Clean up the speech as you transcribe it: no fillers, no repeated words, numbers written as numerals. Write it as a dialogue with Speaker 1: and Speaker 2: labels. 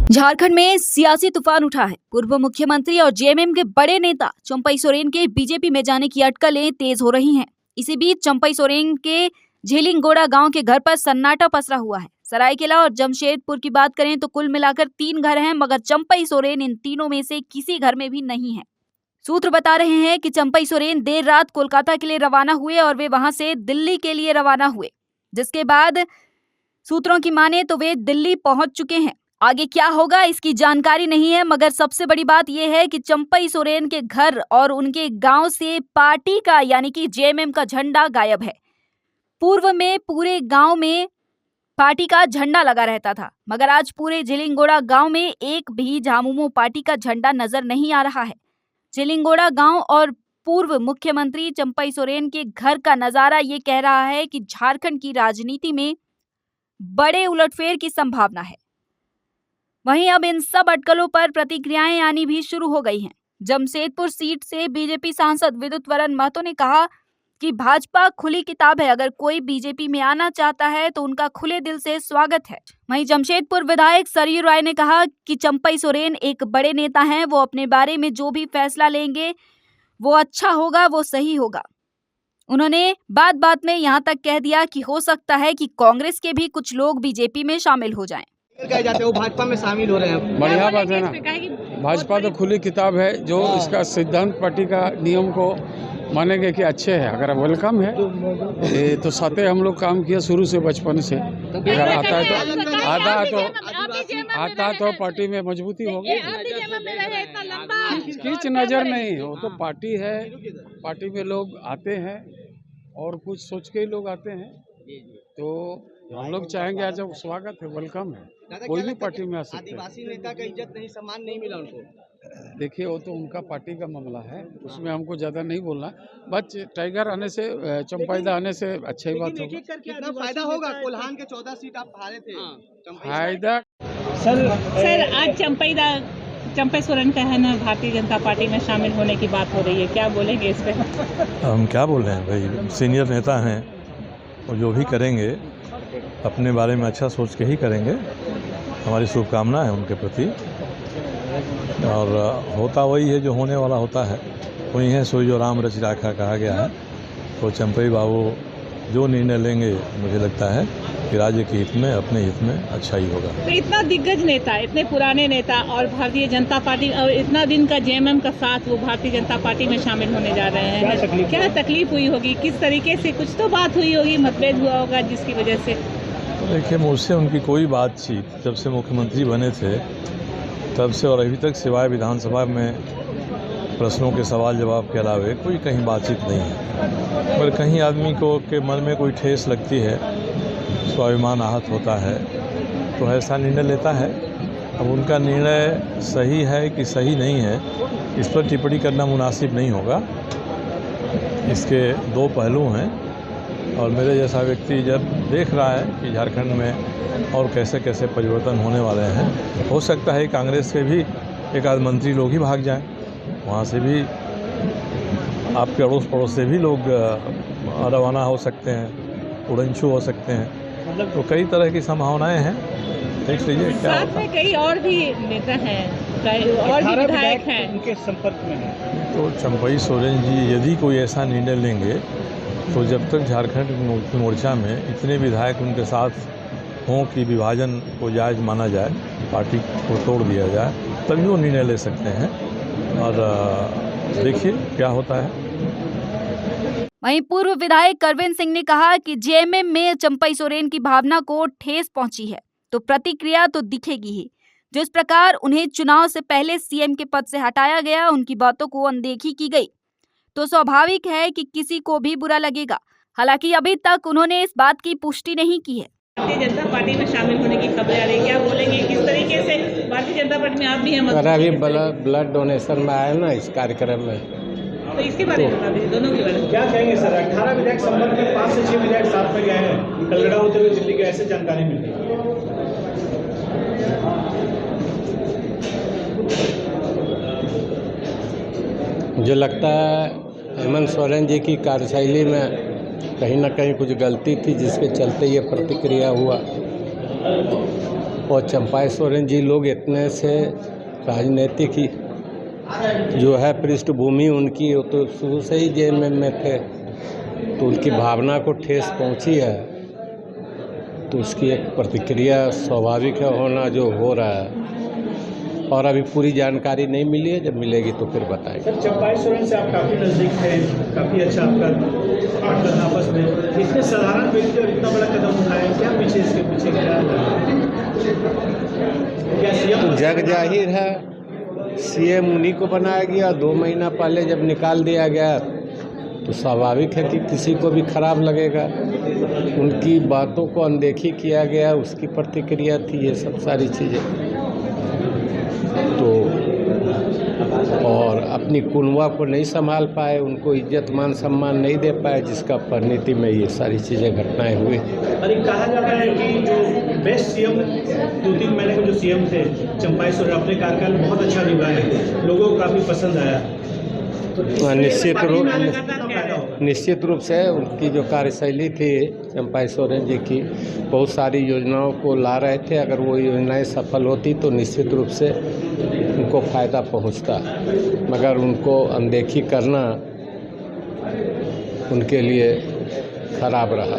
Speaker 1: झारखंड में सियासी तूफान उठा है। पूर्व मुख्यमंत्री और जेएमएम के बड़े नेता चंपई सोरेन के बीजेपी में जाने की अटकलें तेज हो रही हैं। इसी बीच चंपई सोरेन के झिलिंगोड़ा गांव के घर पर सन्नाटा पसरा हुआ है। सरायकेला और जमशेदपुर की बात करें तो कुल मिलाकर 3 घर हैं, मगर चंपई सोरेन इन तीनों में से किसी घर में भी नहीं है। सूत्र बता रहे हैं कि चंपई सोरेन देर रात कोलकाता के लिए रवाना हुए और वे वहां से दिल्ली के लिए रवाना हुए, जिसके बाद सूत्रों की माने तो वे दिल्ली पहुंच चुके हैं। आगे क्या होगा इसकी जानकारी नहीं है, मगर सबसे बड़ी बात यह है कि चंपई सोरेन के घर और उनके गांव से पार्टी का यानी कि जेएमएम का झंडा गायब है। पूर्व में पूरे गांव में पार्टी का झंडा लगा रहता था, मगर आज पूरे झिलिंगोड़ा गांव में एक भी झामुमो पार्टी का झंडा नजर नहीं आ रहा है। झिलिंगोड़ा गांव और पूर्व मुख्यमंत्री चंपई सोरेन के घर का नजारा ये कह रहा है कि झारखंड की राजनीति में बड़े उलटफेर की संभावना है। वहीं अब इन सब अटकलों पर प्रतिक्रियाएं आनी भी शुरू हो गई हैं। जमशेदपुर सीट से बीजेपी सांसद विद्युत वरण महतो ने कहा कि भाजपा खुली किताब है, अगर कोई बीजेपी में आना चाहता है तो उनका खुले दिल से स्वागत है। वहीं जमशेदपुर विधायक सरयू राय ने कहा कि चंपई सोरेन एक बड़े नेता हैं, वो अपने बारे में जो भी फैसला लेंगे वो अच्छा होगा, वो सही होगा। उन्होंने बात बात में यहाँ तक कह दिया कि हो सकता है कि कांग्रेस के भी कुछ लोग बीजेपी में शामिल हो जाएं।
Speaker 2: जाते हो भाजपा में शामिल हो रहे हैं,
Speaker 3: बढ़िया बात है ना। भाजपा तो खुली किताब है, जो इसका सिद्धांत पार्टी का नियम को मानेंगे कि अच्छे है, अगर वेलकम है। ये तो साथे हम लोग काम किया शुरू से, बचपन से। अगर आता तो पार्टी में मजबूती होगी। किच नजर नहीं हो तो पार्टी है, पार्टी में लोग आते हैं और कुछ सोच के ही लोग आते हैं, तो हम लोग चाहेंगे आज स्वागत है, वेलकम है। कोई भी पार्टी में आ सकते हैं।
Speaker 2: आदिवासी नेता का इज्जत नहीं, सम्मान नहीं मिला उनको।
Speaker 3: देखिए, वो तो उनका पार्टी का मामला है, उसमें हमको ज़्यादा नहीं बोलना। बस टाइगर आने से, चंपाइदा आने से अच्छा ही बात होगी।
Speaker 2: कितना फायदा होगा? कोल्हान के 14 सीट आप हारे थे।
Speaker 3: फायदा
Speaker 4: सर आज चंपई सोरेन का है ना, भारतीय जनता पार्टी में शामिल होने की बात हो रही है, क्या बोलेंगे इस पे?
Speaker 5: हम क्या बोल रहे हैं भाई, सीनियर नेता हैं और जो भी करेंगे अपने बारे में अच्छा सोच के ही करेंगे। हमारी शुभकामना है उनके प्रति, और होता वही है जो होने वाला होता है, वही है सोई जो राम रच राखा कहा गया है। तो चंपई बाबू जो निर्णय लेंगे, मुझे लगता है कि राज्य के हित में, अपने हित में अच्छा ही होगा।
Speaker 4: तो इतना दिग्गज नेता, इतने पुराने नेता और भारतीय जनता पार्टी और इतना दिन का जेएमएम का साथ, वो भारतीय जनता पार्टी में शामिल होने जा रहे हैं, क्या तकलीफ हुई होगी? किस तरीके से कुछ तो बात हुई होगी, मतभेद हुआ होगा जिसकी वजह से?
Speaker 5: देखिए, मुझसे उनकी कोई बातचीत जब से मुख्यमंत्री बने थे तब से और अभी तक सिवाय विधानसभा में प्रश्नों के सवाल जवाब के अलावे कोई कहीं बातचीत नहीं है। पर कहीं आदमी को के मन में कोई ठेस लगती है, स्वाभिमान आहत होता है, तो ऐसा निर्णय लेता है। अब उनका निर्णय सही है कि सही नहीं है, इस पर टिप्पणी करना मुनासिब नहीं होगा। इसके 2 पहलू हैं, और मेरे जैसा व्यक्ति जब देख रहा है कि झारखंड में और कैसे कैसे परिवर्तन होने वाले हैं, हो सकता है कांग्रेस के भी एक आध मंत्री लोग ही भाग जाएं, वहाँ से भी आपके अड़ोस पड़ोस से भी लोग रवाना हो सकते हैं, उड़नछू हो सकते हैं। तो कई तरह की संभावनाएं हैं, देख लीजिए क्या होता है।
Speaker 4: साथ में कई और भी नेता हैं, और भी विधायक हैं,
Speaker 2: उनके संपर्क में हैं।
Speaker 5: तो चंपई सोरेन जी यदि कोई ऐसा निर्णय लेंगे, तो जब तक झारखंड मोर्चा में इतने विधायक उनके साथ हों कि विभाजन को जायज़ माना जाए, पार्टी को तोड़ दिया जाए, तभी वो निर्णय ले सकते हैं। और देखिए क्या होता है।
Speaker 1: वहीं पूर्व विधायक करवेन सिंह ने कहा कि जेएमएम में चंपई सोरेन की भावना को ठेस पहुंची है, तो प्रतिक्रिया तो दिखेगी ही। जिस प्रकार उन्हें चुनाव से पहले सीएम के पद से हटाया गया, उनकी बातों को अनदेखी की गई, तो स्वाभाविक है कि किसी को भी बुरा लगेगा। हालांकि अभी तक उन्होंने इस बात की पुष्टि नहीं की है।
Speaker 4: भारतीय जनता पार्टी में शामिल होने की खबरें आ रही, क्या बोलेंगे? किस तरीके से भारतीय जनता पार्टी में आप भी हैं?
Speaker 6: अभी ब्लड डोनेशन में आए ना इस कार्यक्रम में,
Speaker 4: तो इसके बारे में बता दीजिए, दोनों के बारे में
Speaker 2: क्या कहेंगे सर? 18 विधायक संपर्क में, 5 से 6 विधायक साथ में गए हैं, कलगड़ा होते हुए दिल्ली के, ऐसे जानकारी मिल रही है।
Speaker 6: मुझे लगता है हेमंत सोरेन जी की कार्यशैली में कहीं ना कहीं कुछ गलती थी, जिसके चलते ये प्रतिक्रिया हुआ। और चंपाई सोरेन जी लोग इतने से राजनीतिक ही जो है पृष्ठभूमि उनकी, वो तो शुरू से ही जेएमएम में थे, तो उनकी भावना को ठेस पहुंची है, तो उसकी एक प्रतिक्रिया स्वाभाविक है होना जो हो रहा है। और अभी पूरी जानकारी नहीं मिली है, जब मिलेगी तो फिर बताएंगे।
Speaker 2: सर, चंपाई सोरेन से आप काफ़ी नज़दीक थे, काफ़ी अच्छा आपका पार्टनर आपस में, इतने साधारण व्यक्ति और इतना बड़ा कदम उठाए, क्या पीछे इसके पीछे क्या सीएम?
Speaker 6: तो जग जाहिर है, सीएम उन्हीं को बनाया गया। 2 महीना पहले जब निकाल दिया गया तो स्वाभाविक है कि किसी को भी खराब लगेगा। उनकी बातों को अनदेखी किया गया, उसकी प्रतिक्रिया थी ये सब सारी चीज़ें। तो और अपनी कुनवा को नहीं संभाल पाए, उनको इज्जत मान सम्मान नहीं दे पाए, जिसका परिणति में ये सारी चीज़ें घटनाएं हुई।
Speaker 2: और ये कहा जाता है कि जो बेस्ट सीएम 2-3 महीने के जो सीएम थे चंपाई सोरेन, अपने कार्यकाल में बहुत अच्छा निभाए, लोगों को काफ़ी पसंद आया। तो
Speaker 6: निश्चित रूप से उनकी जो कार्यशैली थी चंपाई सोरेन जी की, बहुत सारी योजनाओं को ला रहे थे। अगर वो योजनाएं सफल होती तो निश्चित रूप से उनको फ़ायदा पहुंचता, मगर उनको अनदेखी करना उनके लिए खराब रहा।